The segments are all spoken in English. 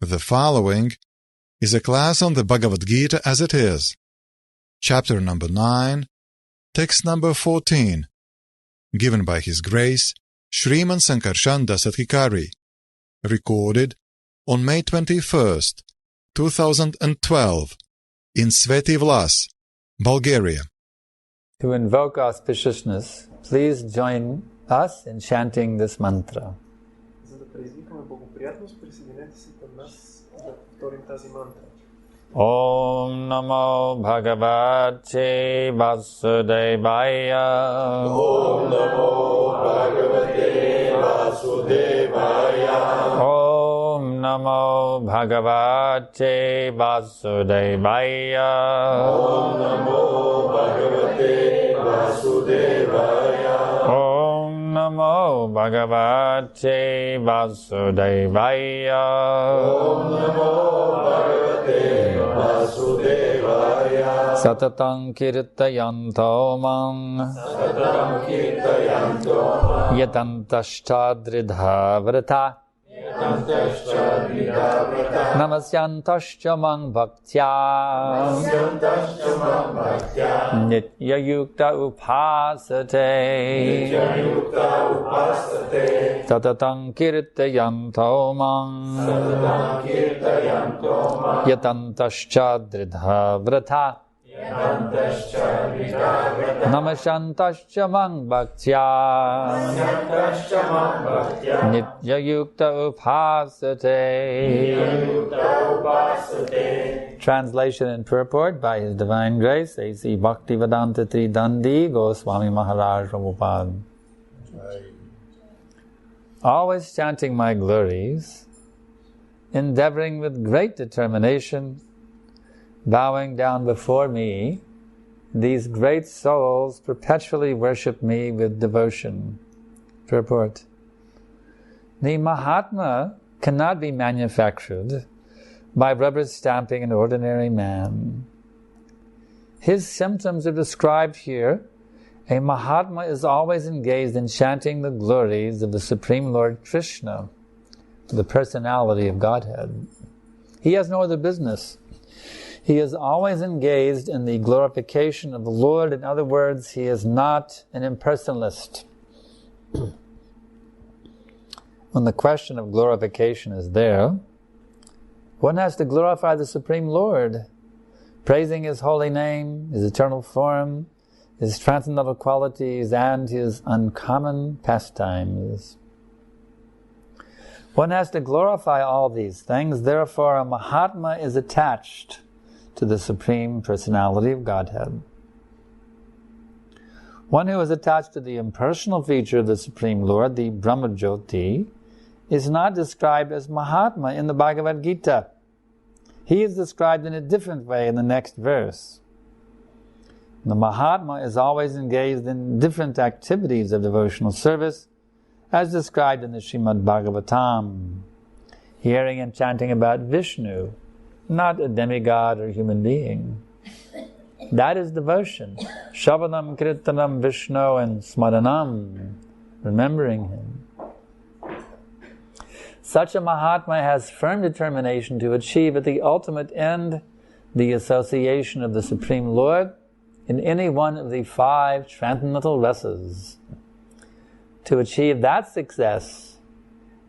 The following is a class on the Bhagavad Gita as it is. Chapter number 9, text number 14, given by His Grace, Sriman Sankarshan Adhikari, recorded on May 21st, 2012, in Sveti Vlas, Bulgaria. To invoke auspiciousness, please join us in chanting this mantra. За да предизвикаме благоприятност, присъединете се към нас да повторим тази мантра. Om Namo Bhagavate Vasudevaya. Om Namo Bhagavate Vasudevaya. Om Namo Bhagavate Vasudevaya. Om Namo Bhagavate Vasudevaya. Om Namo Bhagavate Vasudevaya. Om Namo Bhagavate Vasudevaya. Satatam kirtayanto mang Satam kirtayanto yatantaścādridhā vrata Yatantascha Vidhavrata. namasyantascha mang bhaktya Yantascha Bhaktya. nitya yukta upasate Yukta upasate. Satatam kirtayanto mang Satam kirtayanto ma. yatantaścādridhā vrata Yantascha Vidhavrata. namasyantascha mang bhaktya Yantascha Bhaktya. nitya yukta upasate. Yukta upasate. Translation and purport by His Divine Grace, A.C. Bhaktivedanta Tridandi Goswami Maharaj Prabhupada. Always chanting my glories, endeavoring with great determination, bowing down before me, these great souls perpetually worship me with devotion. Purport. The Mahatma cannot be manufactured by rubber stamping an ordinary man. His symptoms are described here. A Mahatma is always engaged in chanting the glories of the Supreme Lord Krishna, the personality of Godhead. He has no other business. He is always engaged in the glorification of the Lord. In other words, he is not an impersonalist. When the question of glorification is there, one has to glorify the Supreme Lord, praising His holy name, His eternal form, His transcendental qualities, and His uncommon pastimes. One has to glorify all these things. Therefore, a Mahatma is attached to the Supreme Personality of Godhead. One who is attached to the impersonal feature of the Supreme Lord, the Brahmajyoti, is not described as Mahatma in the Bhagavad Gita. He is described in a different way in the next verse. The Mahatma is always engaged in different activities of devotional service, as described in the Srimad Bhagavatam, hearing and chanting about Vishnu, not a demigod or human being. That is devotion. Shabadam, Kirtanam, Vishnu, and Smaranam, remembering Him. Such a Mahatma has firm determination to achieve at the ultimate end the association of the Supreme Lord in any one of the 5 transcendental rasas. To achieve that success,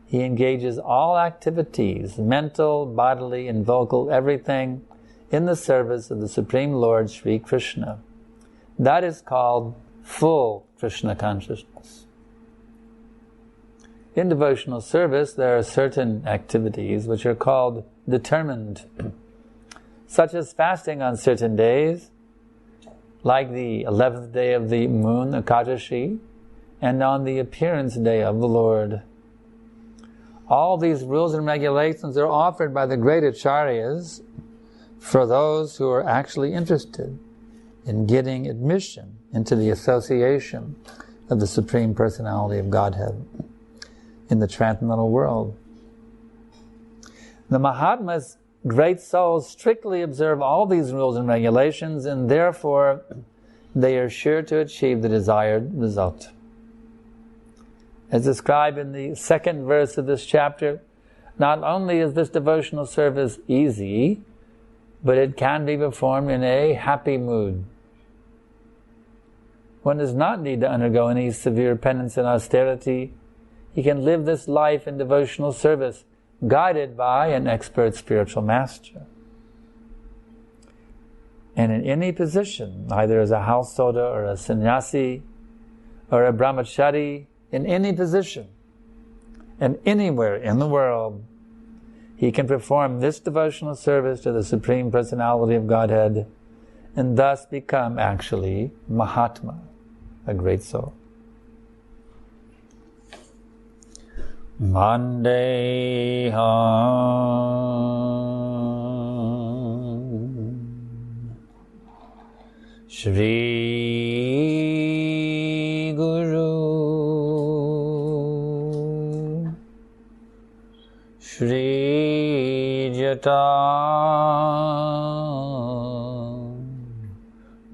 he engages all activities, mental, bodily, and vocal, everything, in the service of the Supreme Lord Sri Krishna. That is called full Krishna consciousness. In devotional service, there are certain activities which are called determined, such as fasting on certain days, like the 11th day of the moon, Ekadashi, and on the appearance day of the Lord. All these rules and regulations are offered by the great acharyas for those who are actually interested in getting admission into the association of the Supreme Personality of Godhead in the transcendental world. The Mahatmas, great souls, strictly observe all these rules and regulations, and therefore they are sure to achieve the desired result. As described in the second verse of this chapter, not only is this devotional service easy, but it can be performed in a happy mood. One does not need to undergo any severe penance and austerity. He can live this life in devotional service, guided by an expert spiritual master. And in any position, either as a householder or a sannyasi or a brahmachari, in any position, and anywhere in the world, he can perform this devotional service to the Supreme Personality of Godhead and thus become actually Mahatma, a great soul. Vandeham Shri Guru Shri Jata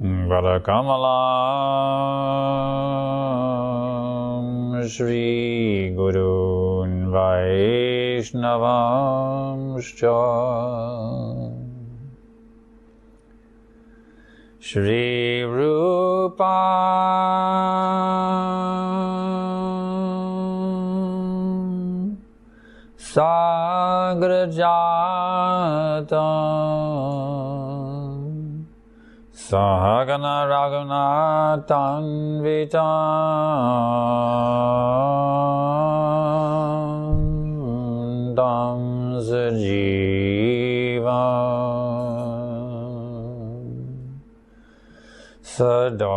Varakamalam Shri Gurun Vaishnavamscha Shri Rupa Sagrajatam Sahagana Raghunathan Vitam Dam Sajivam Sadaitam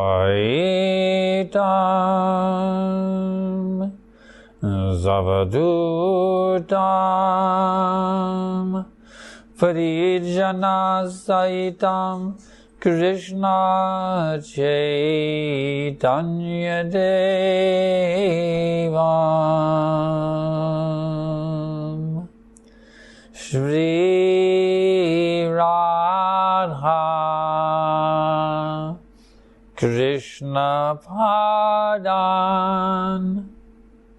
Zavadutam Parijana Saitam Krishna Chaitanya Devam Shri Radha Krishna Padan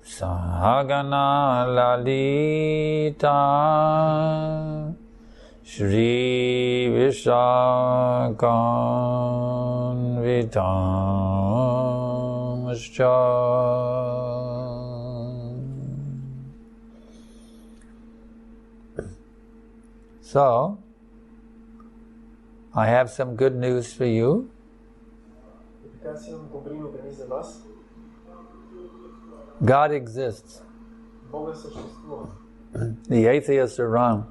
Sahagana Lalita Shri Vishakam Vitamscha. So, I have some good news for you. God exists. The atheists are wrong.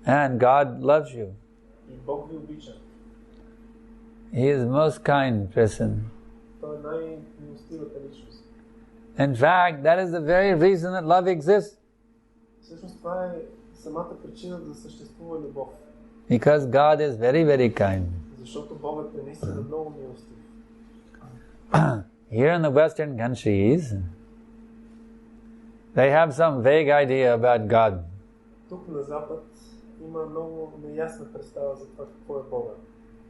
And God loves you. He is the most kind person. In fact, that is the very reason that love exists. Because God is very, very kind. Here in the Western countries, they have some vague idea about God.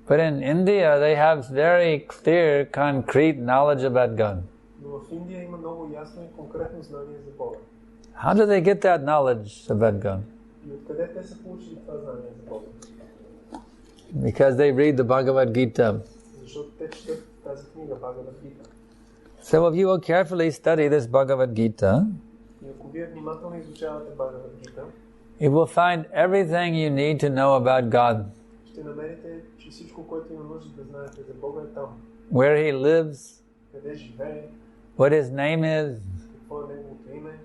But in India, they have very clear, concrete knowledge about God. How do they get that knowledge about God? Because they read the Bhagavad Gita. So if you will carefully study this Bhagavad Gita, you will find everything you need to know about God. Where He lives, what His name is,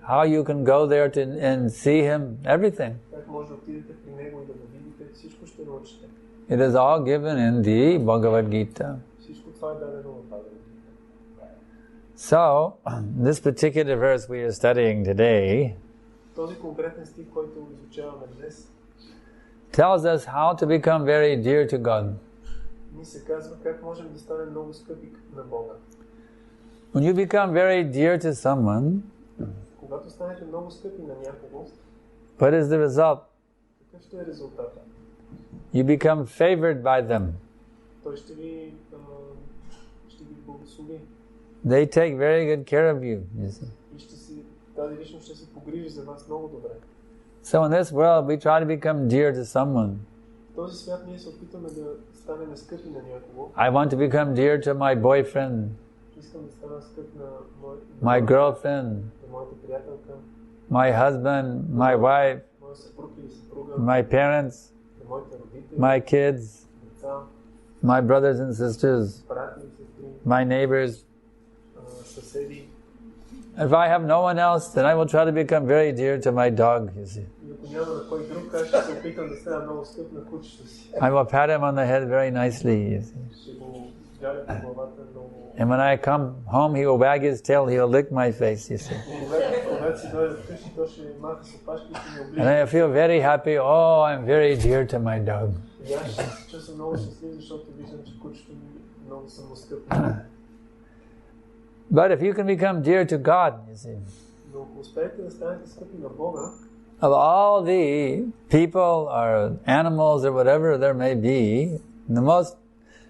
how you can go there and see Him, everything. It is all given in the Bhagavad Gita. So, this particular verse we are studying today tells us how to become very dear to God. When you become very dear to someone, what is the result? You become favored by them. They take very good care of you, you see. Тази личност ще се погрижи за вас много добре. So in this world, we try to become dear to someone. В този свят ние се опитваме да станем скъпи на някого. I want to become dear to my boyfriend, Искам да стана скъп на my girlfriend, на моята приятелка, my husband, my wife, моя съпруг или съпруга, my parents, на моите родители, my kids, деца, my brothers and sisters, брати и сестри, my neighbors. съседи. If I have no one else, then I will try to become very dear to my dog, you see. И ако няма на кой друг, аз ще се опитам да стана много скъп на кучето си. I will pat him on the head very nicely, you see. Ще го галя по главата много. And when I come home, he will wag his tail, he will lick my face, you see. Когато си дойде вкъщи, то ще маха с опашки и ще ми облиза. And I feel very happy, oh, I'm very dear to my dog. И аз ще се чувствам много щастлив, защото виждам, че кучето ми много съм му скъп. But if you can become dear to God, you see, Но ако успеете да станете скъпи на Бога, of all the people or animals or whatever there may be,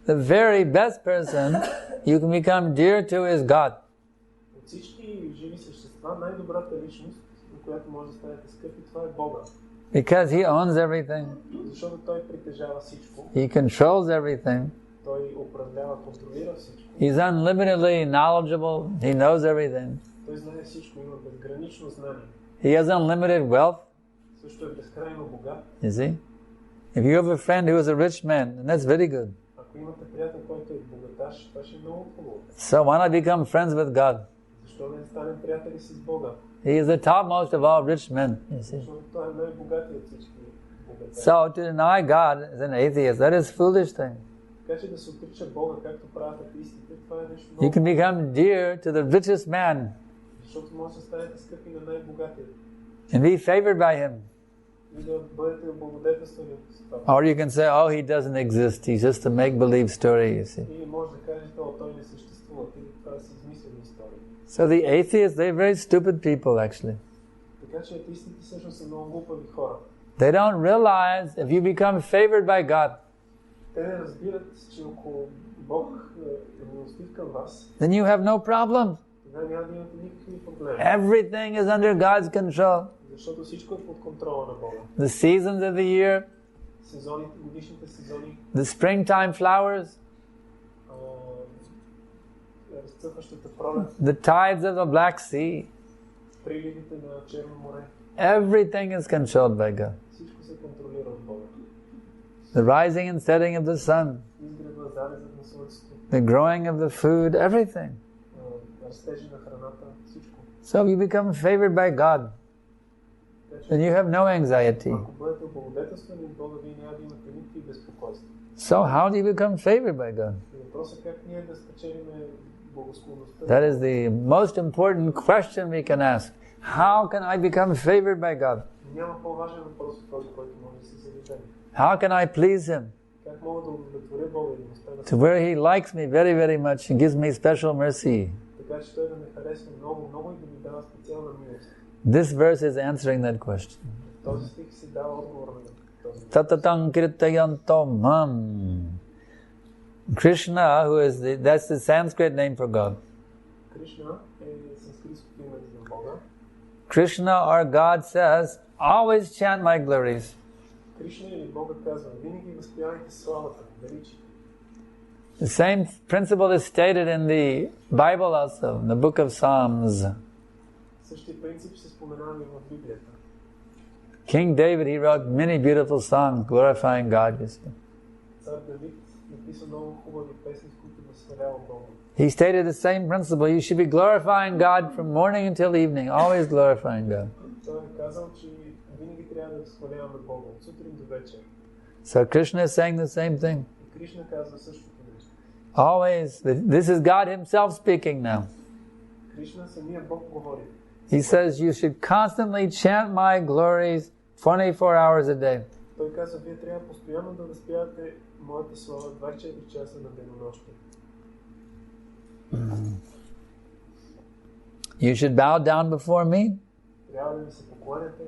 the very best person you can become dear to is God. от всички живи същества, най-добрата личност, на която може да станете скъпи, това е Бога. Because He owns everything, Защото Той притежава всичко, He controls everything, Той управлява, контролира всичко. He's unlimitedly knowledgeable, He knows everything. Той знае всичко, има безгранично знание. He has unlimited wealth, Също е безкрайно богат. you see. If you have a friend who is a rich man, then that's very good. Ако имате приятел, който е богаташ, това ще е много хубаво. So why not become friends with God? Защо не станем приятели с Бога? He is the topmost of all rich men, you see. Защото Той е най-богатият от всички богаташи. So to deny God as an atheist, that is a foolish thing. Така че да се отрича Бога, както правят атеистите, това е нещо You много. can become dear to the richest man Защото може да станете скъпи на най-богатия. and be favored by him. И да бъдете облагодетелствани от това. Or you can say, oh, he doesn't exist. He's just a make-believe story, you see. Или може да кажете, о, той не съществува, това са измислени истории. So the atheists, they're very stupid people, actually. Така че атеистите всъщност са много глупави хора. They don't realize if you become favored by God, Те не разбират, че ако Бог е милостив към вас, then you have no problem. тогава няма да имате никакви проблеми. Everything is under God's control. Защото всичко е под контрола на Бога. The seasons of the year, Сезоните, годишните сезони, the springtime flowers, разцъфващата пролет, the tides of the Black Sea, приливите на Черно море, everything is controlled by God. всичко се контролира от Бога. The rising and setting of the sun, Изгрева, залезът на слънцето, the growing of the food, everything. растежи на храната, всичко. So you become favored by God, then you have no anxiety. Ако бъдете облагодетелствани от Бога, вие няма да имате никакви безпокойства. So how do you become favored by God? И въпросът е как ние да спечелим благосклонността. That is the most important question we can ask. How can I become favored by God? Няма по-важен въпрос от този, който може да се зададем. How can I please Him Как мога да удовлетворя Бога и да му стана to where He likes me very, very much and gives me special mercy? така, че Той да ме харесва много, много и да ми дава специална милост. This verse is answering that question. Този стих се дава отговор на този въпрос. Tatatang kirtayanto mam. Krishna, that's the Sanskrit name for God. Кришна е санскритското име за Бога. Krishna or God says, always chant my glories. Кришна или Бога казва, винаги възпявайте славата, величие. The same principle is stated in the Bible also, in the book of Psalms. Същия принцип се споменава и в Библията. King David, he wrote many beautiful songs glorifying God, you see. Цар Давид написа много хубави песни, с които възхвалява Бога. He stated the same principle. You should be glorifying God from morning until evening, always glorifying God. Той е казал, че винаги трябва да възхваляваме Бога, от сутрин до вечер. So Krishna is saying the same thing. И Кришна казва същото нещо. Always, this is God Himself speaking now. Кришна самия Бог говори. He says you should constantly chant my glories 24 hours a day. Той казва, вие трябва постоянно да възпявате моята слава 24 часа на денонощие. You should bow down before me. Трябва да ми се покланяте.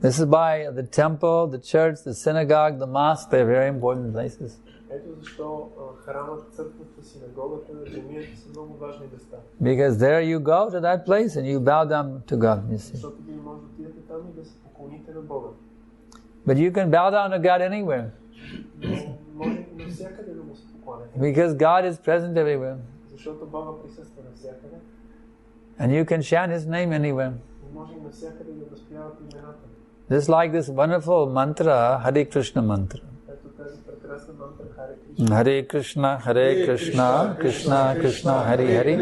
This is by the temple, the church, the synagogue, the mosque. They're very important places. Ето защо храмът, църквата, синагогата, джамията са много важни места. Because there you go to that place and you bow down to God, you see. Защото вие може да отидете там и да се поклоните на Бога. But you can bow down to God anywhere. Но може и навсякъде да му се поклоните. Because God is present everywhere. Защото Бога присъства навсякъде. And you can chant His name anywhere. Може и навсякъде да възпявате имената. Just like this wonderful mantra, Hare Krishna mantra. Ето тази прекрасна мантра Харе Кришна. Hare Krishna, Hare Krishna, Krishna Krishna, Hare Hare,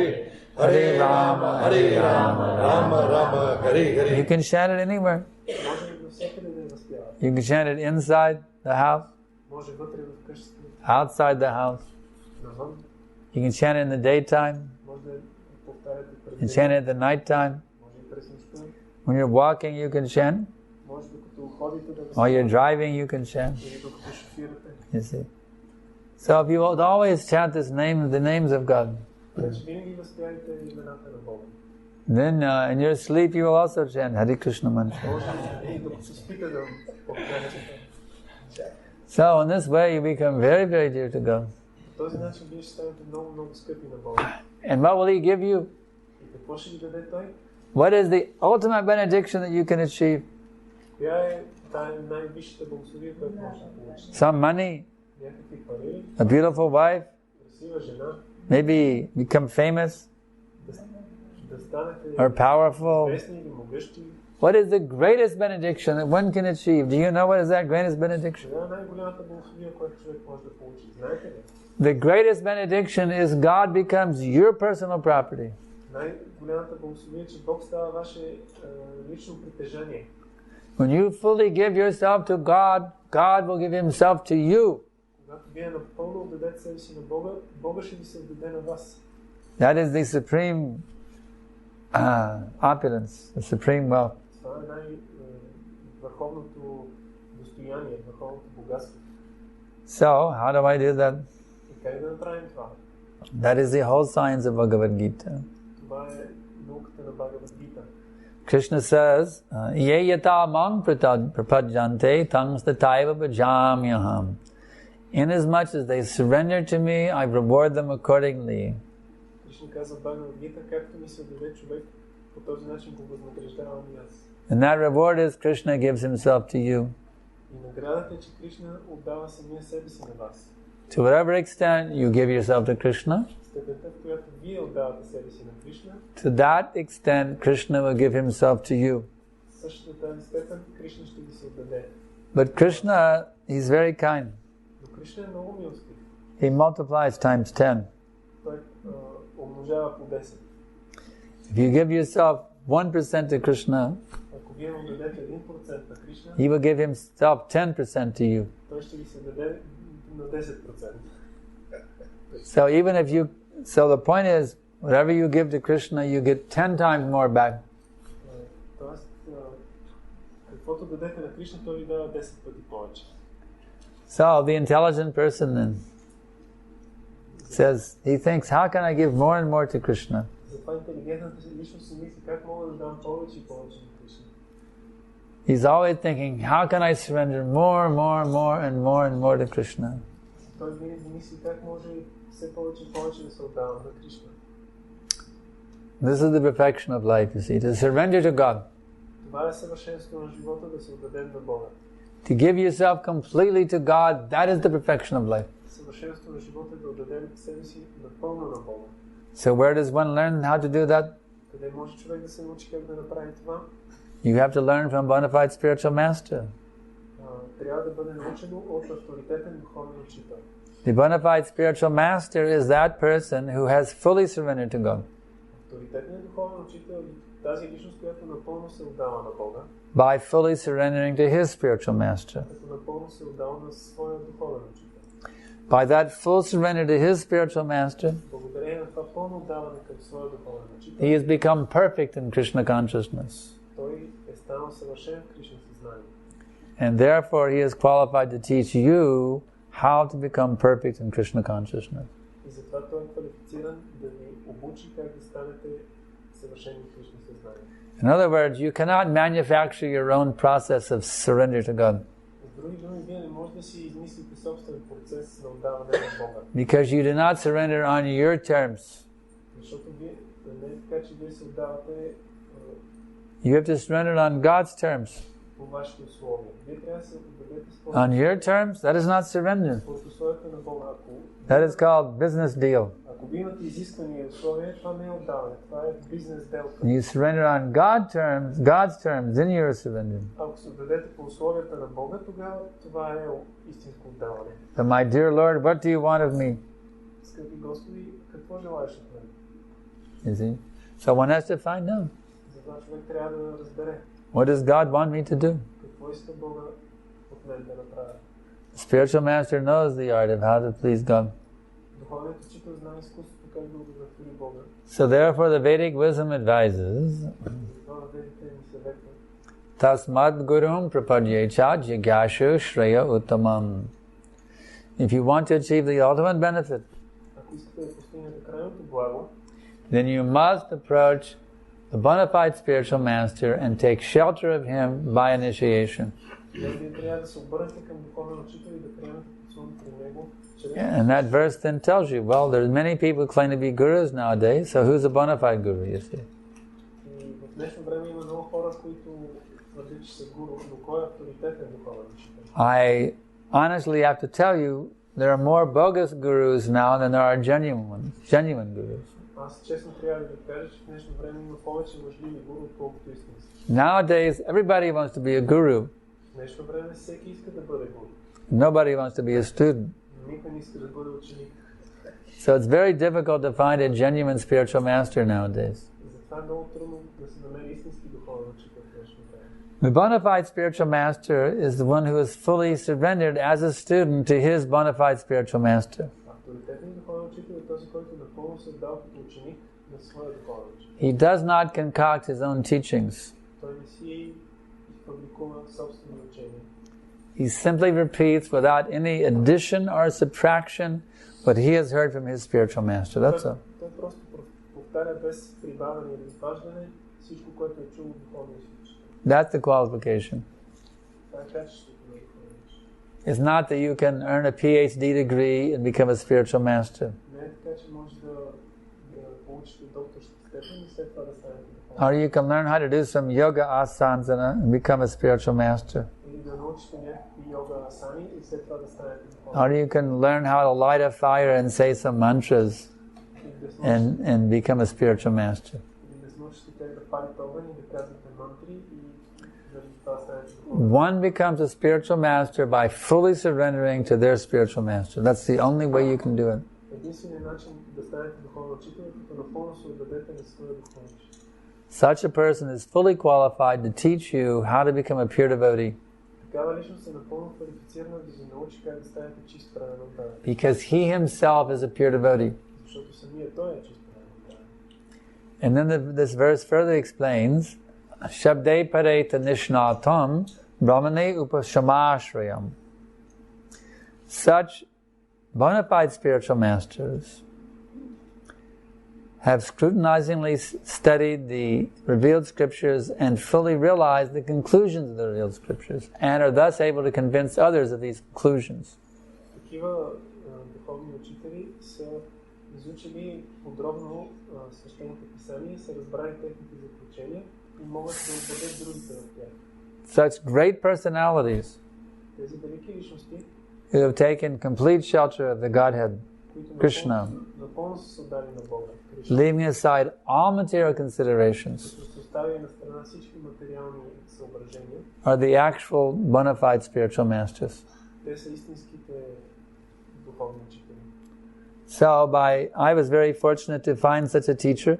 Hare Rama, Hare Rama, Rama Rama, Hare Hare. You can chant it anywhere. Може и навсякъде да я възпявате. You can chant it inside the house, Може вътре в къщата, outside the house. навън. You can chant it in the daytime. Може да повтаряте You през can chant деня. it at the nighttime. Може и през нощта. When you're walking, you can chant. Може докато ходите да While you're възпявате. driving, you can chant. Или докато шофирате. You see. So if you would always chant the names of God, Значи винаги възпявайте имената на Бога. then in your sleep you will also chant Hare Krishna mantra. Може и докато спите да повтаряте. So in this way you become very, very dear to God. По този начин вие ще станете много, много скъпи на Бога. And what will He give you? И какво ще ви даде Той? What is the ultimate benediction that you can achieve? Коя е тая най-висшата благословие, която може да получите? Some money, Някакви пари, a beautiful wife, красива жена, maybe become famous да станете or powerful. известни или могъщи. What is the greatest benediction that one can achieve? Do you know what is that greatest benediction? Това е най-голямата благословие, която човек може да получи. Знаете ли? The greatest benediction is God becomes your personal property. Най-голямата благословие е, че Бог става ваше лично притежание. When you fully give yourself to God, God will give Himself to you. Когато вие напълно отдадете себе си на Бога, Бога ще ви се отдаде на вас. That is the supreme opulence, the supreme wealth. Това е най-върховното достояние, върховното богатство. So, how do I do that? И как да направим това? That is the whole science of Bhagavad Gita. Това е науката на Бхагавад Гита. Krishna says, Ye yata mang prapadyante tangs tataiva bhajamyaham. Inasmuch as they surrender to me, I reward them accordingly. Кришна казва в Бхагавад Гита, както ми се отдаде човек, по този начин го възнаграждавам и аз. And that reward is Krishna gives Himself to you. И наградата е, че Кришна отдава самия себе си на вас. To whatever extent you give yourself to Krishna, Степента, в която вие отдавате себе си на Кришна, to that extent Krishna will give Himself to you. същата тази степен Кришна ще ви се отдаде. But Krishna, He's very kind. Но Кришна е много милостив. He multiplies times 10. Той умножава по 10. If you give yourself 1% to Krishna, Ако вие му дадете 1% на Кришна, He will give Himself 10% to you. той ще ви се даде на 10%. So even if you, so the point is, whatever you give to Krishna, you get 10 times more back. Тоест, каквото дадете на Кришна, той ви дава 10 пъти повече. So the intelligent person then says, he thinks, how can I give more and more to Krishna? Затова интелигентната личност си мисли, как мога да дам повече и повече на Кришна. He's always thinking, how can I surrender more and more to Krishna? Той винаги мисли, как може все повече и повече да се отдава на Кришна. This is the perfection of life, you see, to surrender to God. Това е съвършенството на живота, да се отдадем на Бога. To give yourself completely to God, that is the perfection of life. Съвършенството на живота е да отдадем себе си напълно на Бога. So where does one learn how to do that? Къде може човек да се научи как да направи това? You have to learn from a bona fide spiritual master. Трябва да бъде научено от авторитетен духовен учител. The bona fide spiritual master is that person who has fully surrendered to God Авторитетният духовен учител е тази личност, която напълно се отдава на Бога, by fully surrendering to his spiritual master. като напълно се отдава на своя духовен учител. By that full surrender to his spiritual master, Благодарение на това пълно отдаване към своя духовен учител, he has become perfect in Krishna consciousness. той е станал съвършен в Кришна съзнание. And therefore he is qualified to teach you how to become perfect in Krishna consciousness. И затова той е квалифициран да ви обучи как да станете съвършени в Кришна съзнание. In other words, you cannot manufacture your own process of surrender to God. С Други думи, вие не можете да си измислите собствен процес на отдаване на Бога. Because you do not surrender on your terms. Защото вие не е така, че вие се отдавате You have to surrender on God's terms. по вашите условия. Вие трябва да се отдадете On your terms, that is not surrender. според условията на Бога. That is called business deal. Ако вие имате изисквания и условия, това не е отдаване, това е бизнес делка. You surrender on God's terms, then you are surrendering. Ако се отдадете по условията на Бога, тогава това е истинско отдаване. But my dear Lord, what do you want of me? Скъпи Господи, какво желаеш от мен? You see? So one has to find out. Затова човек трябва да разбере. What does God want me to do? Какво иска Бога от мен да направя? The spiritual master knows the art of how to please God. Духовният учител знае изкуството как да удовлетвори Бога. So therefore the Vedic wisdom advises, Затова ведите ни съветват. Tasmad gurum prapadyecha jigyashu shreya uttamam. If you want to achieve the ultimate benefit, Ако искате да постигнете крайното благо, then you must approach the bona fide spiritual master and take shelter of him by initiation. вие трябва да се обърнете към духовен учител и да приемете подслон при него. And that verse then tells you, well, there's many people who claim to be gurus nowadays, so who's a bona fide guru, you see? И в днешно време има много хора, които твърдят, че са гуру, но кой е авторитетен духовен учител? I honestly have to tell you, there are more bogus gurus now than there are genuine gurus. Аз честно трябва да кажа, че в днешно време има повече лъжливи гуру, отколкото истински. Nowadays, everybody wants to be a guru. В днешно време всеки иска да бъде гуру. Nobody wants to be a student. Никой не иска да бъде ученик. So it's very difficult to find a genuine spiritual master nowadays. Затова е много трудно да се намери истински духовен учител в днешно време. The bona fide spiritual master is the one who is fully surrendered as a student to his bona fide spiritual master. Авторитетният духовен учител е този, който напълно се отдава като ученик на своя духовен учител. He does not concoct his own teachings. Той не си фабрикува собствени учения. He simply repeats without any addition or subtraction what he has heard from his spiritual master. That's all. Той просто повтаря без прибавяне или изваждане всичко, което е чул от духовния си учител. That's the qualification. Това е качеството на духовния учител. It's not that you can earn a PhD degree and become a spiritual master. Не е така, че може да получите докторска степен и след това да станете духовен. Or you can learn how to do some yoga asanas and become a spiritual master. Или да научите някакви йога асани и след това да станете духовен. Or you can learn how to light a fire and say some mantras and become a spiritual master. Или да научите как да палите огън и да казвате мантри и да това станете духовен. One becomes a spiritual master by fully surrendering to their spiritual master. That's the only way you can do it. Единственият начин да станете духовен учител е като напълно се отдадете на своя духовен учител. Such a person is fully qualified to teach you how to become a pure devotee. Такава личност е напълно квалифицирана да ви научи как да станете чист правен отдаване. Because he himself is a pure devotee. Защото самият той е чист правен отдаване. And then this verse further explains, Shabde pareta nishnatam brahmane upashamashrayam. Such bona fide spiritual masters have scrutinizingly studied the revealed scriptures and fully realized the conclusions of the revealed scriptures and are thus able to convince others of these conclusions. Такива духовни учители са изучили подробно свещените писания, са разбрали техните заключения и могат да убедят другите в тях. Such great personalities Тези велики личности, who have taken complete shelter of the Godhead, които Krishna, напълно са се отдали на Бога, leaving aside all material considerations, като се остави на страна всички материални съображения, are the actual bona fide spiritual masters. те са истинските духовни учители. So I was very fortunate to find such a teacher.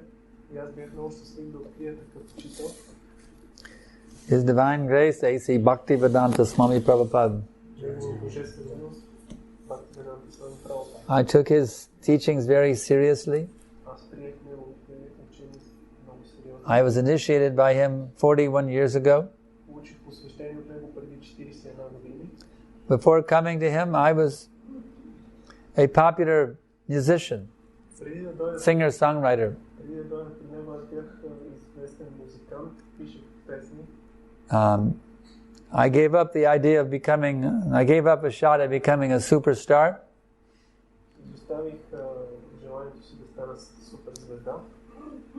И аз бях много щастлив да открия такъв учител. His Divine Grace, A.C. Bhaktivedanta Swami Prabhupada. Негова божественост, Бхактиведанта Свами Прабхупада. I took his teachings very seriously. Аз приех неговите учения много сериозно. I was initiated by him 41 years ago. Получих посвещение от него преди 41 години. Before coming to him, I was a popular musician, Преди да дойда singer-songwriter. при него, аз бях известен музикант, пишех песни. I gave up a shot at becoming a superstar.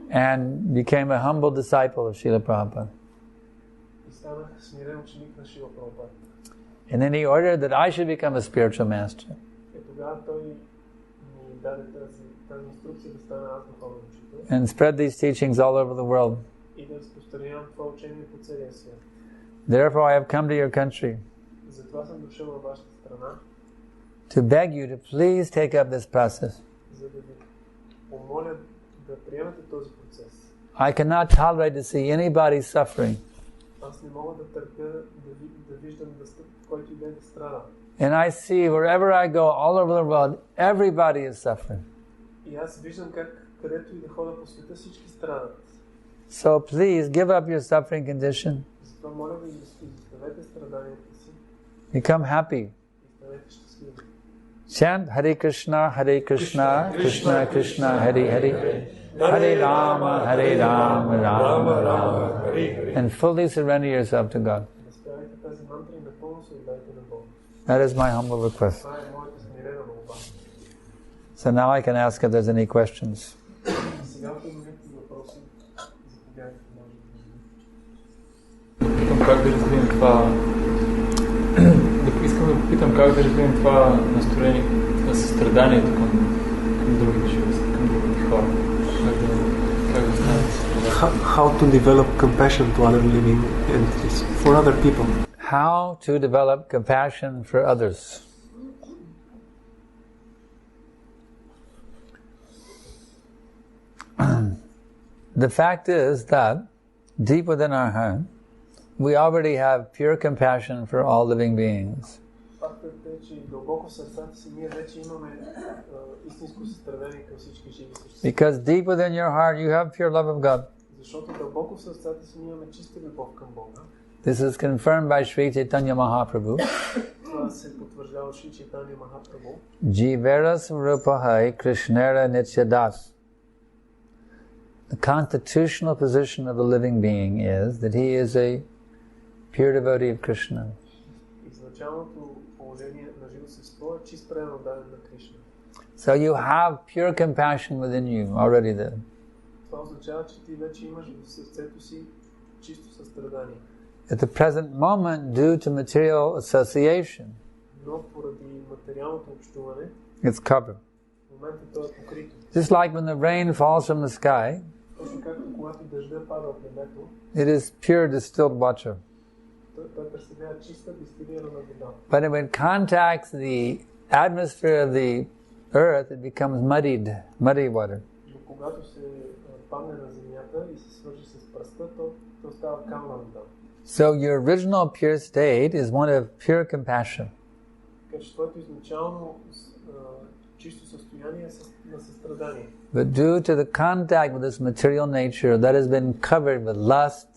And became a humble disciple of Srila Prabhupada. And then he ordered that I should become a spiritual master. And spread these teachings all over the world. Therefore I have come to your country to beg you to please take up this process. I cannot tolerate to see anybody suffering. And I see wherever I go, all over the world, everybody is suffering. So please give up your suffering condition. Become happy. Chant Hare Krishna, Krishna Krishna, Hare Hare, Hare Rama, Rama Rama, Hare. And fully surrender yourself to God. That is my humble request. So now I can ask if there's any questions. Искам да попитам как да развием това настроение на състраданието към другите хора. Как да стане състрадание? How to develop compassion to other living entities, for other people. How to develop compassion for others. The fact is that deep within our heart, we already have pure compassion for all living beings. Because deep within your heart, you have pure love of God. This is confirmed by Sri Chaitanya Mahaprabhu. Jivera Svarupahai Krishnera Nityadas. The constitutional position of a living being is that he is a pure devotee of Krishna. So you have pure compassion within you already there. At the present moment, due to material association, it's covered. Just like when the rain falls from the sky, it is pure distilled water. But when it contacts the atmosphere of the earth, it becomes muddy water. So your original pure state is one of pure compassion. But due to the contact with this material nature that has been covered with lust,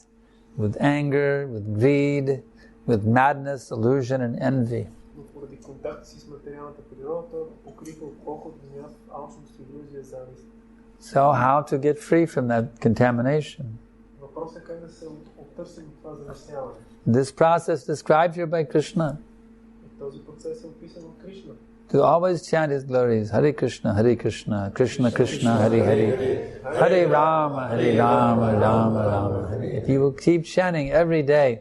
with anger, with greed, with madness, illusion, and envy. So how to get free from that contamination? This process described here by Krishna. To always chant His glories, Hare Krishna, Krishna Krishna, Hare Hare, Hare Rama, Rama Rama, Hare. If you will keep chanting every day,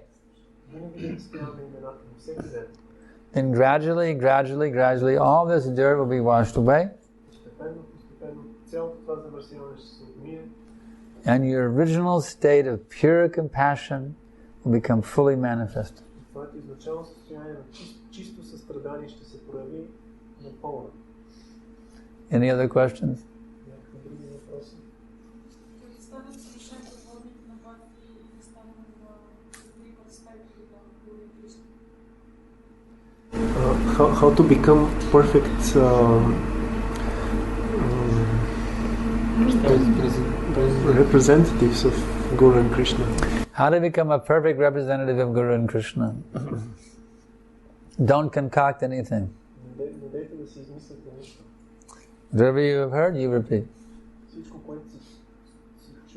then gradually, all this dirt will be washed away, and your original state of pure compassion will become fully manifested. Any other questions? How to become perfect representatives of Guru and Krishna. How to become a perfect representative of Guru and Krishna? Don't concoct anything. Whatever you have heard, you repeat.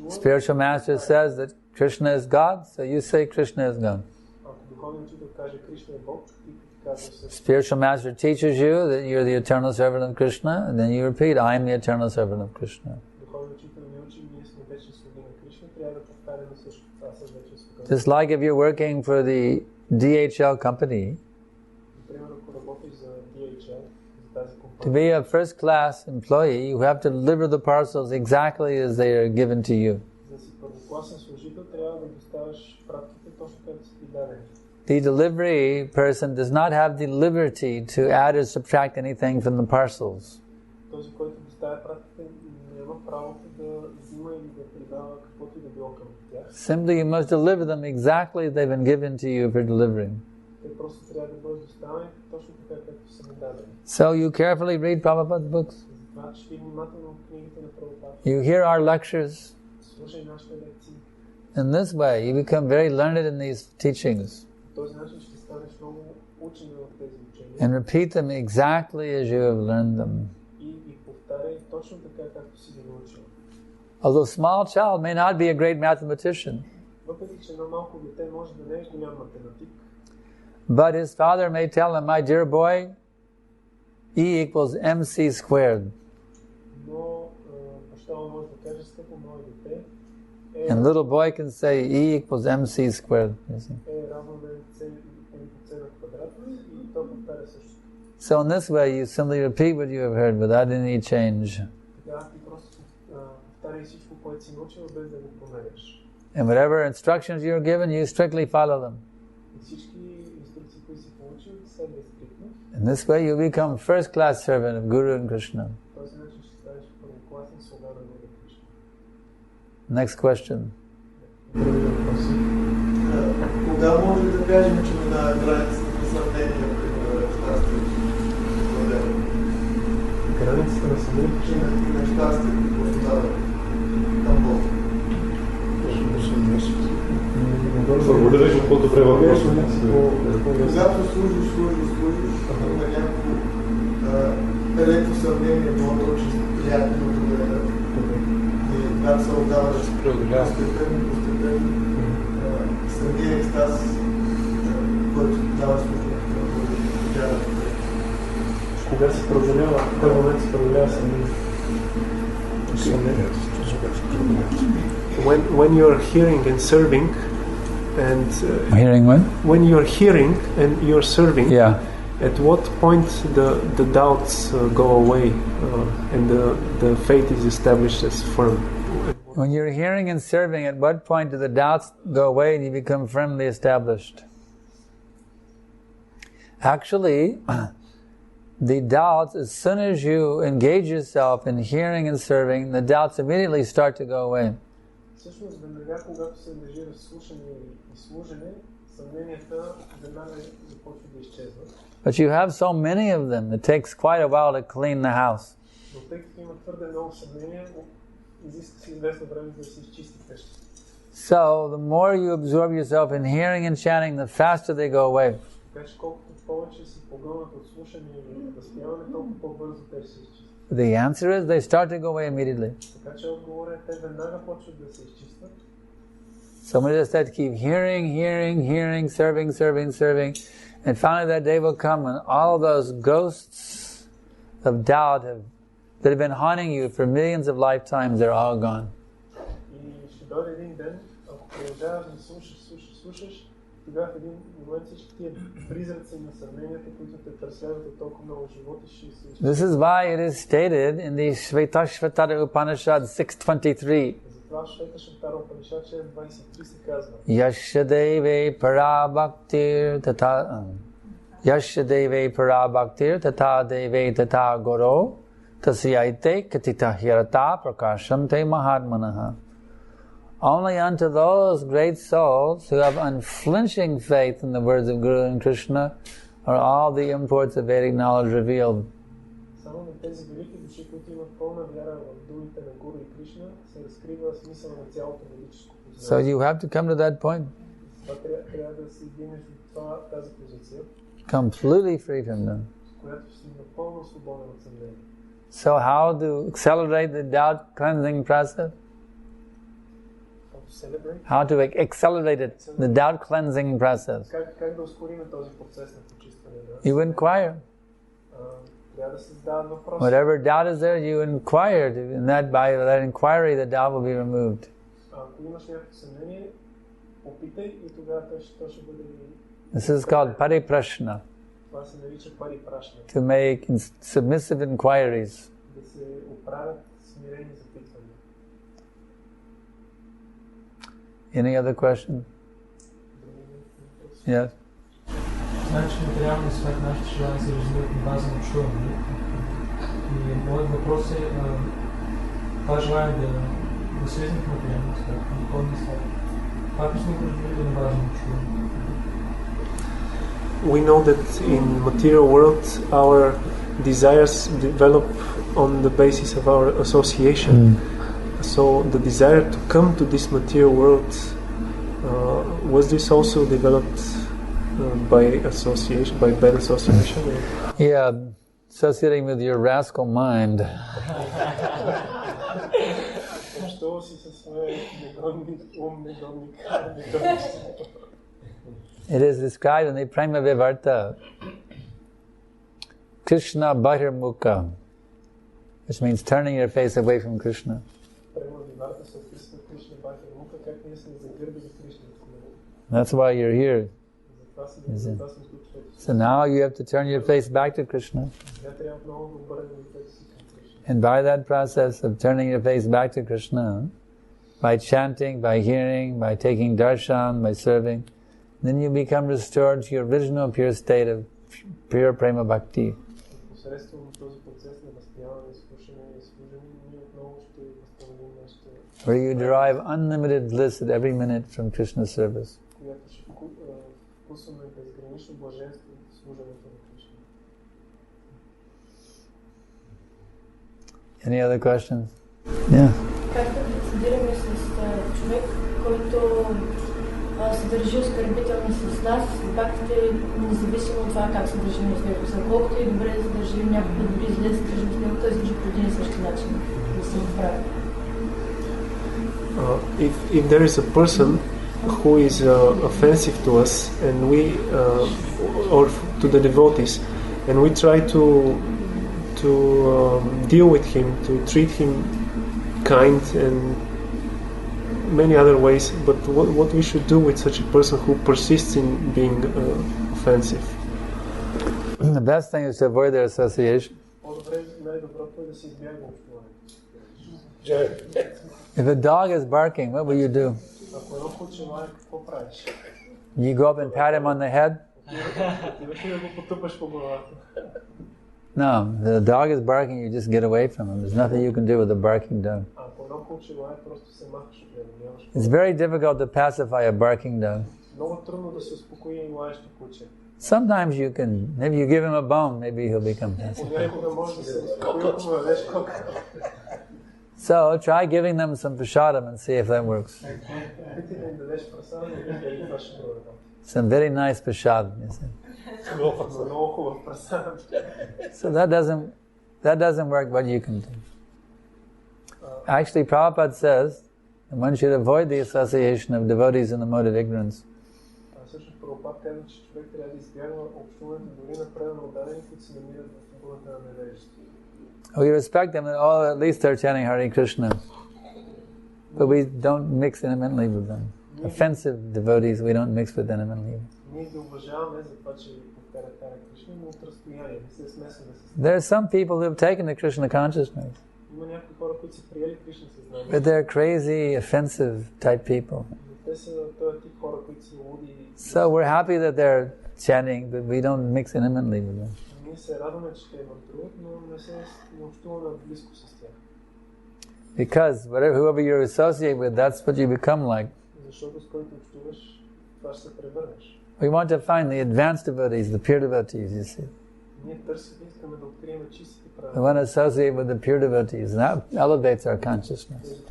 Spiritual master says that Krishna is God, so you say Krishna is God. духовният учител каже Кришна е Бог, ти казваш също. Spiritual master teaches you that you're the eternal servant of Krishna, and then you repeat, I am the eternal servant of Krishna. Духовният учител ни учи, ние сме вечни слуги на Кришна, трябва да повтаряме също. Аз съм вечен слуга. Just like if you're working for the DHL company, Например, ако работиш за DHL, за тази компания, to be a first class employee, you have to deliver the parcels exactly as they are given to you. за да си първокласен служител, трябва да доставяш пратките точно както са ти дадени. The delivery person does not have the liberty to add or subtract anything from the parcels. Този, който доставя пратките, няма правото да взима или да придава каквото и да било към тях. Simply you must deliver them exactly as they've been given to you for delivering. Те просто трябва да бъдат доставени точно така, както са му дадени. So you carefully read Prabhupada's books. Затова чети внимателно книгите на Прабхупада. You hear our lectures. Слушай нашите лекции. In this way, you become very learned in these teachings По този начин ще станеш много учен в тези учения. and repeat them exactly as you have learned them. И повтаряй точно така, както си ги научил. Although a small child may not be a great mathematician, Въпреки че едно малко дете може да не е голям математик, but his father may tell him, my dear boy, E equals mc squared. но баща му може да каже, скъпо мое дете, And little boy can say E equals mc squared. You see? е равно на c на квадратно и то повтаря също. So in this way, you simply repeat what you have heard without any change. Така ти просто повтаряй всичко, което си научил, без да го променяш. And whatever instructions you are given, you strictly follow them. И всички инструкции, които си получил, следвай стриктно. In this way, you become first-class servant of Guru and Krishna. По този начин ще станеш първокласен слуга на Гуру Кришна. Next question. Други въпроси? Кога може да кажем, че минава границата на съмнение при щастието? Границата на съмнението И на щастието, което става към Бог. Благодаря за по-добре въпрос. Когато служиш, има някакво леко съмнение, много очень приятно да гледа. И когато се отдава постепенно, самия екстаз, който дава служба на вярата. Кога се преодолява, в кой момент се преодолява съмнението? When you're hearing and serving, and Hearing when? when you're hearing and you're serving, Yeah. at what point the doubts go away and the faith is established as firm? When you're hearing and serving, at what point do the doubts go away and you become firmly established? Actually, the doubts, as soon as you engage yourself in hearing and serving, the doubts immediately start to go away. Всъщност, веднага, когато се ангажира в слушане и служене, съмненията веднага започват да изчезват. But you have so many of them, it takes quite a while to clean the house. Но тъй като има твърде много съмнения, изиска си известно време да се изчисти къщата. So, the more you absorb yourself in hearing and chanting, the faster they go away. Така че колкото повече си погълнат от слушане и възпяване, толкова по-бързо те ще се изчистят. The answer is they start to go away immediately. Така че отговорът е, те веднага почват да се изчистват. Somebody just said keep hearing, serving, and finally that day will come when all of those ghosts of doubt that have been haunting you for millions of lifetimes, they're all gone. И ще дойде един ден, ако продължаваш да слушаш, тогава в един момент всички тия призраци на съмненията, които те преследват от толкова много животи, ще се изчистват. This is why it is stated in the Shvetashvatara Upanishad 6.23. Затова в Шветашватара Упанишад 6.23 се казва: Yashadeve parabhaktir tata deve tata goro tasyaite katita hirata prakashante mahatmanaha. Only unto those great souls who have unflinching faith in the words of Guru and Krishna are all the imports of Vedic knowledge revealed. Само на тези велики души, които имат пълна вяра в думите на Гуру и Кришна, се разкрива смисъл на цялото ведическо So познание. you have to come to that point, Това трябва да се издигнеш от тази позиция, completely free from them. която си напълно свободен от съмнение. So how to accelerate the doubt cleansing process? Как celebrate? How to accelerate it, the doubt cleansing process. Как да ускорим този процес на почистване? You inquire. Трябва да се задават въпроси. Whatever doubt is there, you inquire, and that by that inquiry, the doubt will be removed. Ако имаш някакво съмнение, опитай и тогава то ще бъде. This is called pariprashna. Това се нарича парипрашна. To make submissive inquiries. Да се оправят смирени запитвания. Any other question? Yes. Значи материалният свят, нашите желания се развиват на база на чуване. И моят въпрос е това желание да слезем в материалния свят, в духовния свят. Как сме го развили на база на чуване? We know that in material world our desires develop on the basis of our association. So the desire to come to this material world, was this also developed by association, by bad association? Yeah, associating with your rascal mind. It is described in the Prema Vivarta, Krishna Bahirmukha, which means turning your face away from Krishna. That's why you're here. So now you have to turn your face back to Krishna. And by that process of turning your face back to Krishna, by chanting, by hearing, by taking darshan, by serving, then you become restored to your original pure state of pure prema bhakti. Where you derive unlimited bliss at every minute from Krishna's service. Any other questions? Yeah. Как да процедираме с човек, който се държи оскърбително с нас, фактите, независимо от това как се държим с него. За колкото и добре се държим, някакво дори зле се държим с него, той се държи по един и същи начин да се направи. If there is a person who is offensive to us and we or to the devotees and we try to deal with him, to treat him kind and many other ways, but what we should do with such a person who persists in being offensive? The best thing is to avoid their association. If a dog is barking, what will you do? You go up and pat him on the head? No, the dog is barking, you just get away from him. There's nothing you can do with a barking dog. It's very difficult to pacify a barking dog. Sometimes you can, maybe you give him a bone, maybe he'll become pacified. So try giving them some prasadam and see if that works. Some very nice prasadam, you see. So that doesn't work, but you can do. Actually, Prabhupada says that one should avoid the association of devotees in the mode of ignorance. We respect them, and at least they're chanting Hare Krishna. But we don't mix intimately with them. Offensive devotees, we don't mix with intimately. There are some people who have taken to Krishna consciousness. But they're crazy, offensive type people. So we're happy that they're chanting, but we don't mix intimately with them. Because whoever you associate with, that's what you become like. We want to find the advanced devotees, the pure devotees, you see. We want to associate with the pure devotees, and that elevates our consciousness.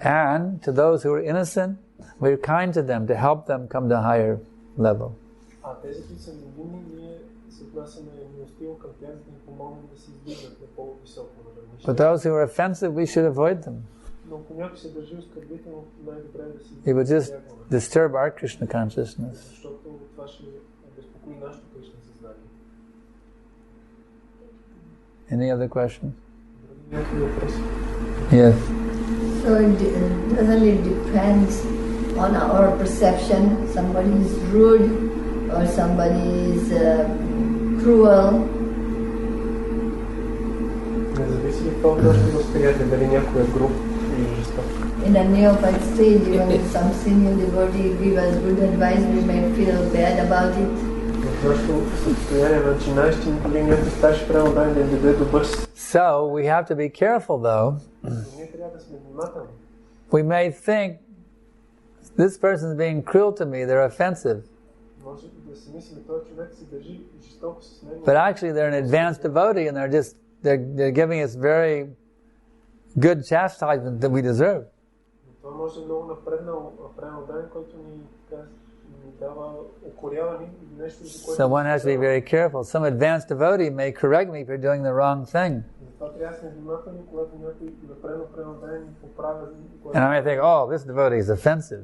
And to those who are innocent, we're kind to them to help them come to a higher level. But those who are offensive, we should avoid them. Но ако някой се държи оскърбително, най-добре е да си It would just избягваме. disturb our Krishna consciousness. Защото това ще безпокои нашето Кришна съзнание. Any other questions? Някакви въпроси? Yes. So doesn't it depends on our perception? Somebody is rude or somebody is cruel. Не зависи ли това от нашето възприятие, дали някой е груб или жесток? In a neophyte stage, even some senior devotee give us good advice, we may feel bad about it. В нашето състояние на начинаещи, дори някой старши преданен да им даде добър. So we have to be careful though. Ние трябва да сме внимателни. We may think this person is being cruel to me, they're offensive. Може да си мислим, този човек се държи жестоко с него. But actually they're an advanced devotee and they're giving us very good chastisement that we deserve. Това може много напреднал преданен, който ни дава укоряване или нещо, за което... So one has to be very careful. Some advanced devotee may correct me for doing the wrong thing. Затова трябва да сме внимателни, когато някой напреднал преданен ни поправя. And I may think, oh, this devotee is offensive.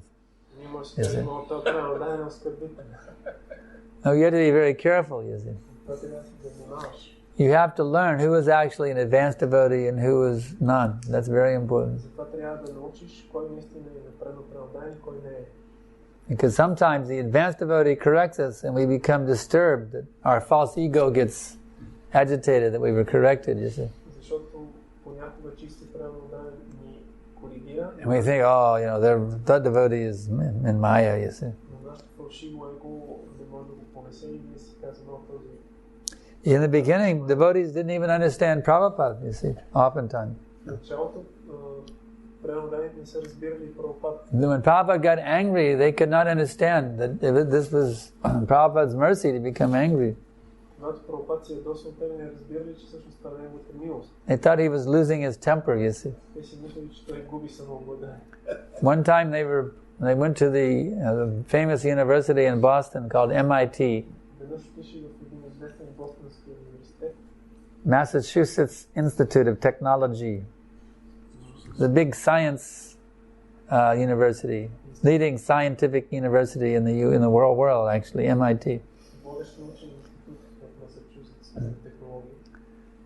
Ние може да кажем, този преданен е оскърбителен. No, you have to be very careful, you see. Това трябва да внимаваш. You have to learn who is actually an advanced devotee and who is none. That's very important. Затова трябва да научиш кой наистина е напреднал преданен и кой не е. Because sometimes the advanced devotee corrects us and we become disturbed, that our false ego gets agitated that we were corrected, you see. Защото понякога чисти преданен ни коригира. And we think, oh, that devotee is in Maya, you see. Но нашето фалшиво его не може да го понесе и ние си казваме този. In the beginning, devotees didn't even understand Prabhupada, you see, oftentimes. When Prabhupada got angry, they could not understand that this was Prabhupada's mercy to become angry. They thought he was losing his temper, you see. One time they went to the famous university in Boston called MIT. Massachusetts Institute of Technology, the big science university, leading scientific university in the world actually, MIT.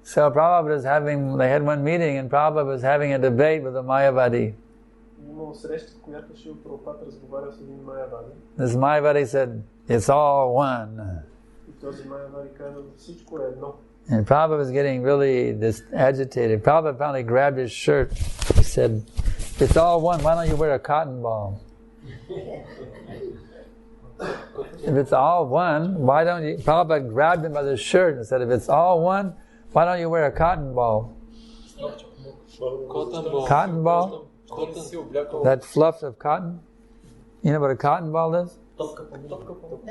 So Prabhupada they had one meeting and Prabhupada was having a debate with a Mayavadi. This Mayavadi said, it's all one. And Prabhupada was getting really agitated. Prabhupada finally grabbed his shirt. He said, it's all one, why don't you wear a cotton ball? If it's all one, why don't you... Prabhupada grabbed him by the shirt and said, if it's all one, why don't you wear a cotton ball? Cotton ball? That fluff of cotton? You know what a cotton ball is? The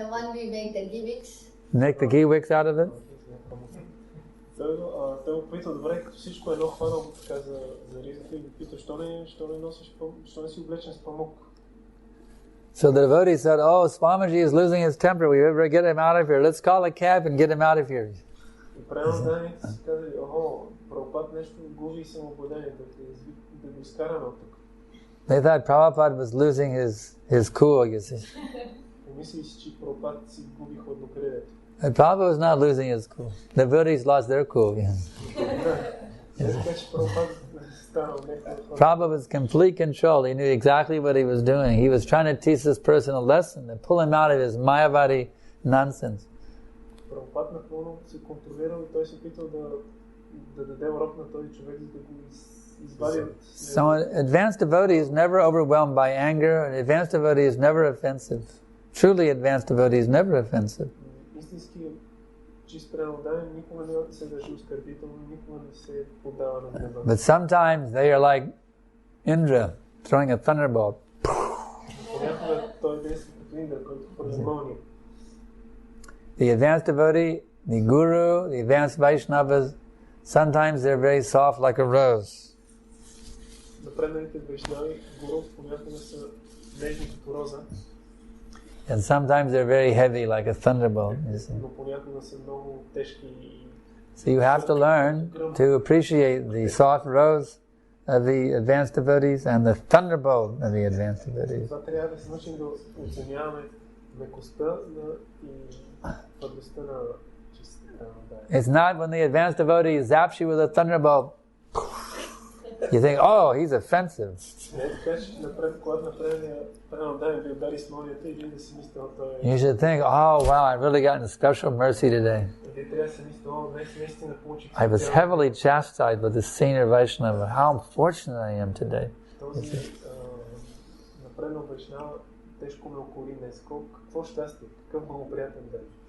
one we make the gimmicks. Make the ghee wicks out of it? Той го пита, добре, като всичко едно хванал така за ризата и го пита, що не си облечен с памук? So the devotee said, oh, Swamiji is losing his temper, we better get him out of here, let's call a cab and get him out of here. И преданените си казали, Прабхупад нещо губи и самообладание, да го изкараме от тук. They thought Prabhupada was losing his cool, you see. Помисли си, че Прабхупад си губи хладнокрилието. Prabhupada was not losing his cool. The devotees lost their cool. Yeah. Prabhupada was complete control. He knew exactly what he was doing. He was trying to teach this person a lesson and pull him out of his Mayavadi nonsense. So an advanced devotee is never overwhelmed by anger. An advanced devotee is never offensive. Truly advanced devotee is never offensive. But sometimes they are like Indra throwing a thunderbolt. The advanced devotee, the guru, the advanced Vaishnavas, sometimes they're very soft like a rose. And sometimes they're very heavy like a thunderbolt. You see. So you have to learn to appreciate the soft rose of the advanced devotees and the thunderbolt of the advanced devotees. Това трябва да се научим да оценяваме мекостта и твърдостта на чистата. It's not when the advanced devotee zaps you with a thunderbolt. You think, oh, he's offensive. You should think, oh, wow, I really gotten special mercy today. I was heavily chastised by this senior Vaishnava. How unfortunate I am today.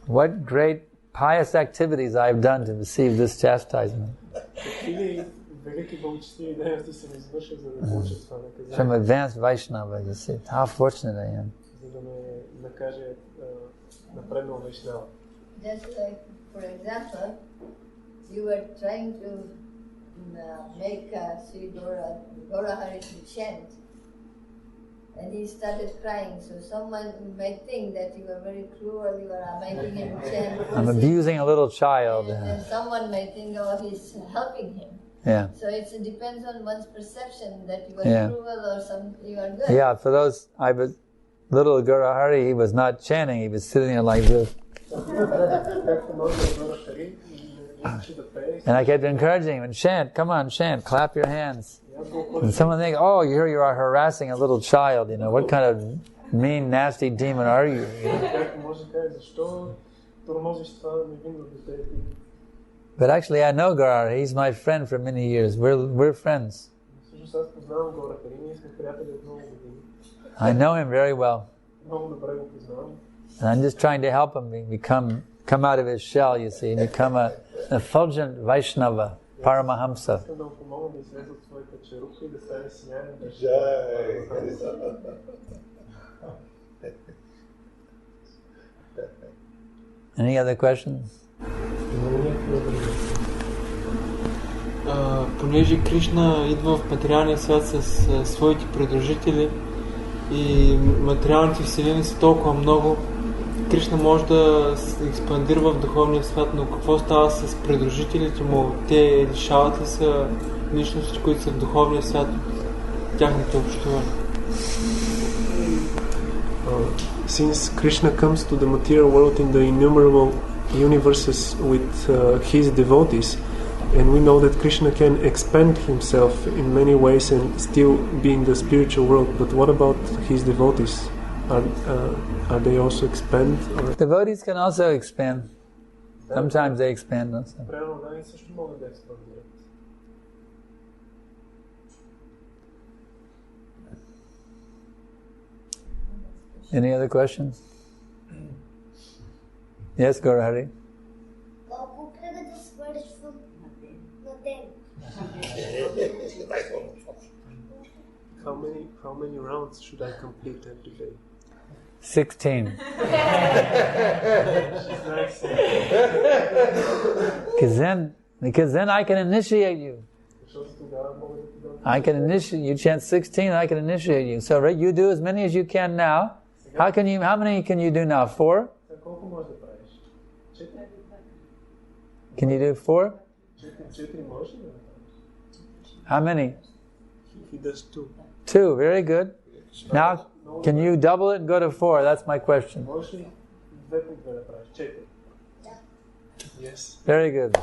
What great pious activities I've done to receive this chastisement. From advanced Vaishnava, you see, how fortunate I am. Just like, for example, you were trying to make Sri Gaurahari to chant, and he started crying. So someone might think that you were very cruel, you were making him chant. I'm abusing a little child. And someone might think, oh, he's helping him. Yeah. So it depends on one's perception that you are cruel or you are good. Yeah, for those, little Gaurahari, he was not chanting, he was sitting there like this. And I kept encouraging him, chant, come on, chant, clap your hands. And someone thinks, oh, here you are harassing a little child, what kind of mean, nasty demon are you? But actually I know Gaurahari, he's my friend for many years, we're friends. I know him very well. And I'm just trying to help him come out of his shell, you see, become an effulgent Vaishnava, Paramahamsa. Any other questions? Понеже Кришна идва в материалния свят с своите придружители и материалните вселени са толкова много, Кришна може да се експандира в духовния свят, но какво става с придружителите му? Те лишават ли са личности, които са в духовния свят, тяхното общуване? Since Krishna comes to the material world in the innumerable universes with his devotees, and we know that Krishna can expand himself in many ways and still be in the spiritual world, but what about his devotees? Are they also expand? Or? Devotees can also expand. Sometimes they expand also. Any other questions? Yes, Gaurahari. How many rounds should I complete every day? 16. Because then I can initiate you. You chant 16, I can initiate you. So you do as many as you can now. How many can you do now? 4? Can you do 4? How many? He does 2. 2, very good. Now, can you double it and go to 4? That's my question. Yes. Very good.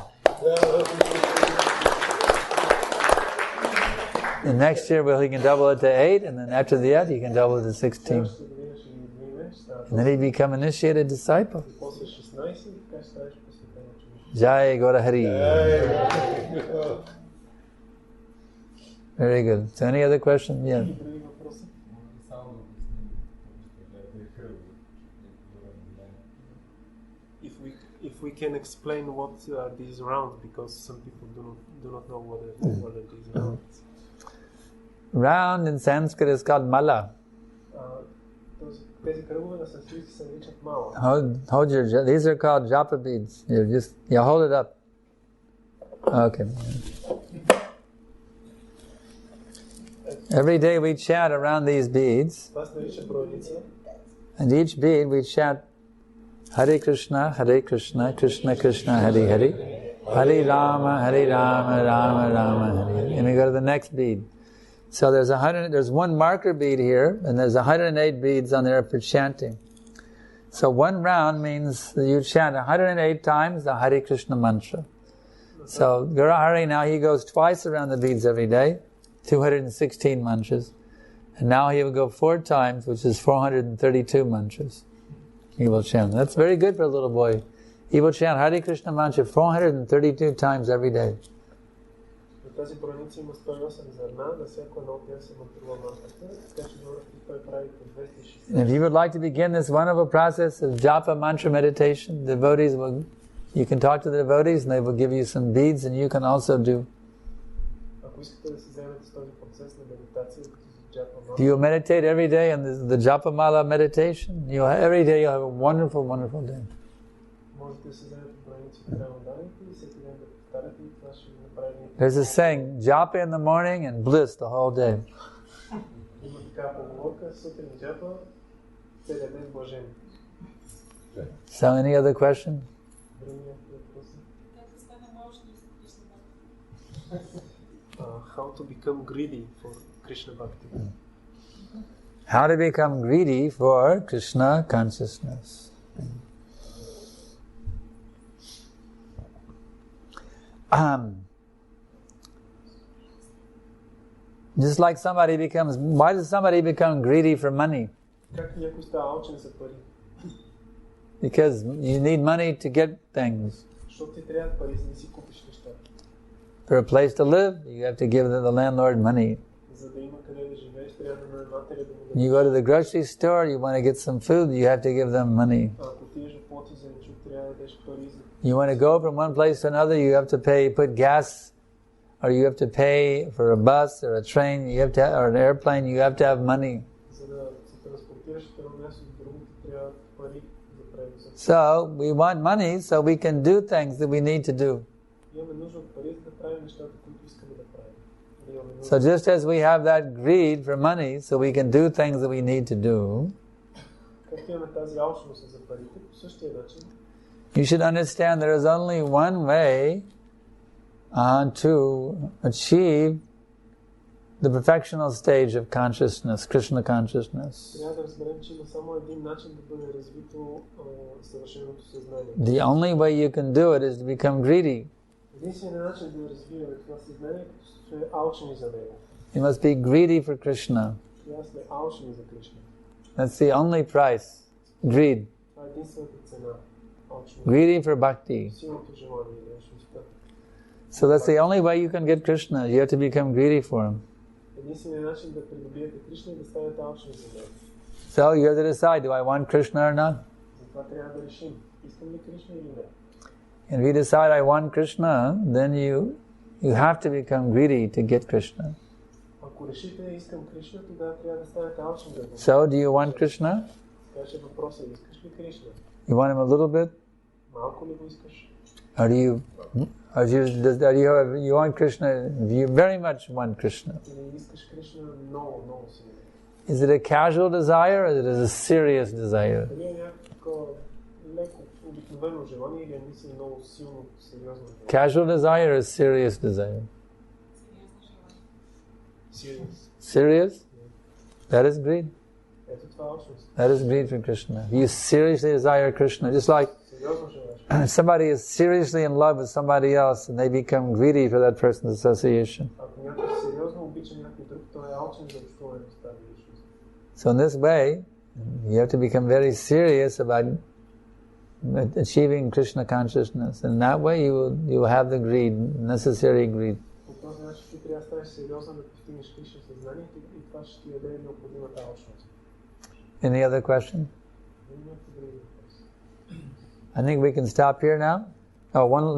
And next year, he can double it to 8, and then after that, he can double it to 16. And then he become initiated disciple. Jai Gaurahari. Very good. So any other questions? Yeah. If we can explain what are these rounds, because some people do not know what are these rounds. Round in Sanskrit is called mala. These are called japa beads. You hold it up. Okay. Every day we chant around these beads, and each bead we chant Hare Krishna, Krishna Krishna, Hare Hare, Hare Rama, Rama Rama, Hare. And we go to the next bead. So there's one marker bead here, and there's 108 beads on there for chanting. So one round means that you chant 108 times the Hare Krishna mantra. So Guru Hari now, he goes twice around the beads every day, 216 mantras. And now he will go 4 times, which is 432 mantras. He will chant. That's very good for a little boy. He will chant Hare Krishna mantra 432 times every day. Тази броеница има 108 зърна, на всяко едно от тях се мантрува мантрата, така че той прави по 260. And if you would like to begin this wonderful process of japa mantra meditation, you can talk to the devotees and they will give you some beads, and you can also do. Ако искате да се заемете с този процес на медитация, you meditate every day in the japa mala meditation. Every day you'll have a wonderful, wonderful day. Можете да се заемете броениците на ударите и всеки ден да повтаряте и това ще направи. There's a saying, japa in the morning and bliss the whole day. Има такава поговорка, сутрин джапа, целият ден блажен. So any other question? How to become greedy for Krishna Bhakti? How to become greedy for Krishna consciousness. Just like why does somebody become greedy for money? Because you need money to get things. For a place to live, you have to give the landlord money. You go to the grocery store, you want to get some food, you have to give them money. You want to go from one place to another, you have to put gas, or you have to pay for a bus or a train, or an airplane, you have to have money. So, we want money so we can do things that we need to do. So just as we have that greed for money so we can do things that we need to do, you should understand there is only one way to achieve the perfectional stage of consciousness, Krishna consciousness. The only way you can do it is to become greedy. You must be greedy for Krishna. That's the only price. Greed. Greedy for bhakti. So that's the only way you can get Krishna. You have to become greedy for him. So you have to decide, do I want Krishna or not? And if you decide I want Krishna, then you have to become greedy to get Krishna. So do you want Krishna? You want him a little bit? Or do you want Krishna? Do you very much want Krishna? Is it a casual desire or is it a serious desire? Casual desire or serious desire? Serious? That is greed. That is greed for Krishna. You seriously desire Krishna, just like somebody is seriously in love with somebody else and they become greedy for that person's association. So in this way, you have to become very serious about achieving Krishna consciousness. And in that way you will have the greed, necessary greed. Any other question? I think we can stop here now.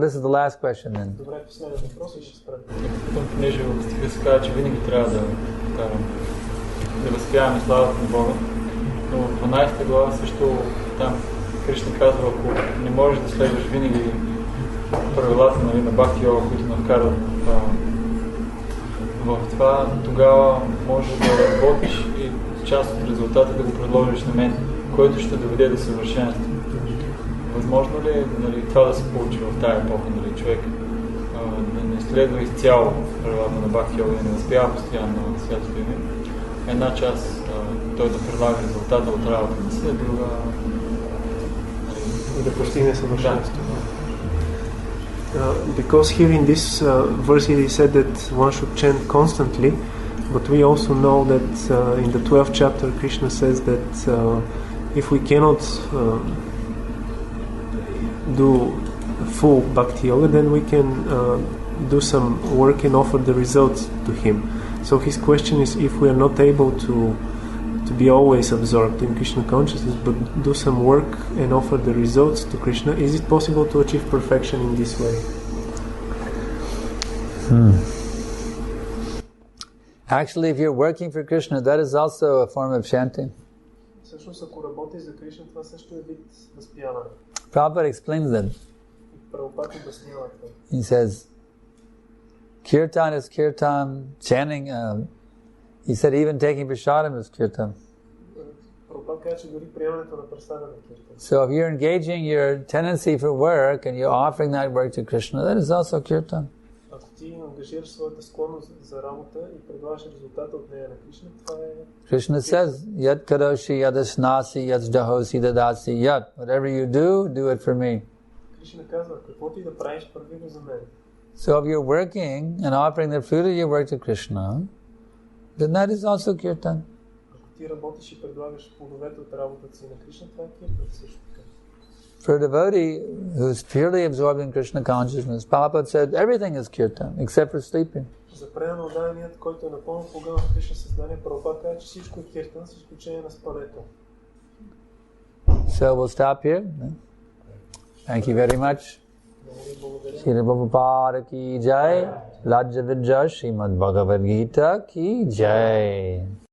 This is the last question then. Понеже в стиха се казва, че винаги трябва да възпяваме славата на Бога. Но в 12 глава също там Кришна казва, ако не можеш да следваш винаги правилата на бхакти йога, които навкарат в това, тогава може да работиш и част от резултата да го предложиш на мен, който ще доведе до съвършенство. възможно ли е това да се получи в тая епоха, човек да не следва изцяло правилата на бхакти йога, да не възпява постоянно на святото име? Една част той да предлага резултата от работата си, а друга да постигне съвършенство. Because here in this verse it is said that one should chant constantly, but we also know that in the 12th chapter Krishna says that if we cannot do full bhakti yoga, then we can do some work and offer the results to him. So his question is, if we are not able to be always absorbed in Krishna consciousness, but do some work and offer the results to Krishna, is it possible to achieve perfection in this way? Actually, if you're working for Krishna, that is also a form of chanting. Prabhupada explains that. He says, Kirtan is kirtan, chanting, he said even taking prasadam is kirtan. So if you're engaging your tendency for work and you're offering that work to Krishna, that is also kirtan. Krishna says, Yat karoshi yadasnasi yadsdahosi dadasi yat. Whatever you do it for me. So if you're working and offering the fruit of your work to Krishna, then that is also kirtan. For a devotee who's purely absorbed in Krishna consciousness, Prabhupada said everything is kirtan except for sleeping. So we'll stop here. Thank you very much. Shri Prabhupada ki jai, Rajya Vidya Srimad Bhagavad Gita ki jai.